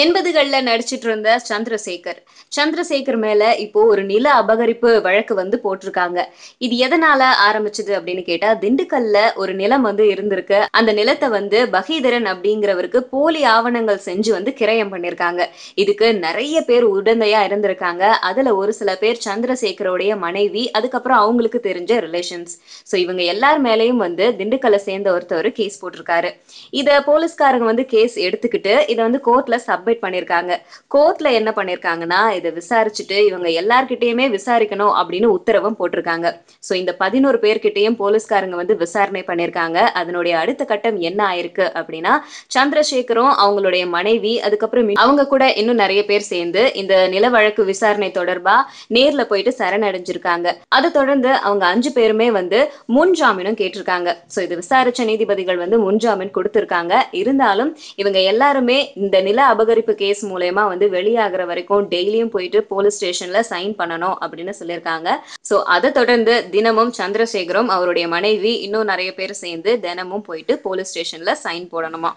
80கள்ல நடிச்சிட்டு இருந்த சந்திரசேகர். சந்திரசேகர் மேல இப்போ ஒரு நில அபகரிப்பு வழக்கு போட்டிருக்காங்க. இது எதனால ஆரம்பிச்சது அப்படின்னு கேட்டா, திண்டுக்கல்ல ஒரு நிலம் இருந்திருக்கு. அந்த நிலத்த பகீதரன் அப்படிங்கிறவருக்கு போலி ஆவணங்கள் செஞ்சு கிரயம் பண்ணியிருக்காங்க. இதுக்கு நெறைய பேர் உடந்தையா இருந்திருக்காங்க. அதுல ஒரு சில பேர் சந்திரசேகரோடைய மனைவி, அதுக்கப்புறம் அவங்களுக்கு தெரிஞ்ச ரிலேஷன்ஸ். இவங்க எல்லார் மேலயும் திண்டுக்கல்ல சேர்ந்த ஒருத்தர் கேஸ் போட்டிருக்காரு. இத போலீஸ்காரங்க கேஸ் எடுத்துக்கிட்டு இத கோர்ட்ல சப்மிட் பண்ணிருக்காங்க. கோர்ட்ல என்ன பண்ணிருக்காங்கன்னா, இத விசாரிச்சுட்டு இவங்க எல்லார்கிட்டயுமே விசாரிக்கணும் அப்படின்னு உத்தரவும் போட்டிருக்காங்க. இந்த 11 பேர்கிட்டயும் போலீஸ்காரங்க விசாரணை பண்ணிருக்காங்க. அதனுடைய அடுத்த கட்டம் என்ன ஆயிருக்கு அப்படின்னா, சந்திரசேகரும் அவங்களுடைய மனைவி அதுக்கப்புறம் அவங்க கூட இன்னும் நிறைய பேர் சேர்ந்து இந்த நில வழக்கு விசாரணை தொடர்பா நேர்ல போயிட்டு சரணடைஞ்சிருக்காங்க. அதை தொடர்ந்து அவங்க 5 பேருமே முன் ஜாமீனும் கேட்டிருக்காங்க. இது விசாரிச்ச நீதிபதிகள் முன் ஜாமீன் கொடுத்திருக்காங்க. இருந்தாலும் இவங்க எல்லாருமே இந்த நில அபகரிப்பு கேஸ் மூலமா வெளியாகிற வரைக்கும் டெய்லியும் போயிட்டு போலீஸ் ஸ்டேஷன்ல சைன் பண்ணணும் அப்படின்னு சொல்லியிருக்காங்க. அதை தொடர்ந்து தினமும் சந்திரசேகரும் அவருடைய மனைவி இன்னும் நிறைய பேர் சேர்ந்து தினமும் போயிட்டு போலீஸ் ஸ்டேஷன்ல சைன் போடணுமா.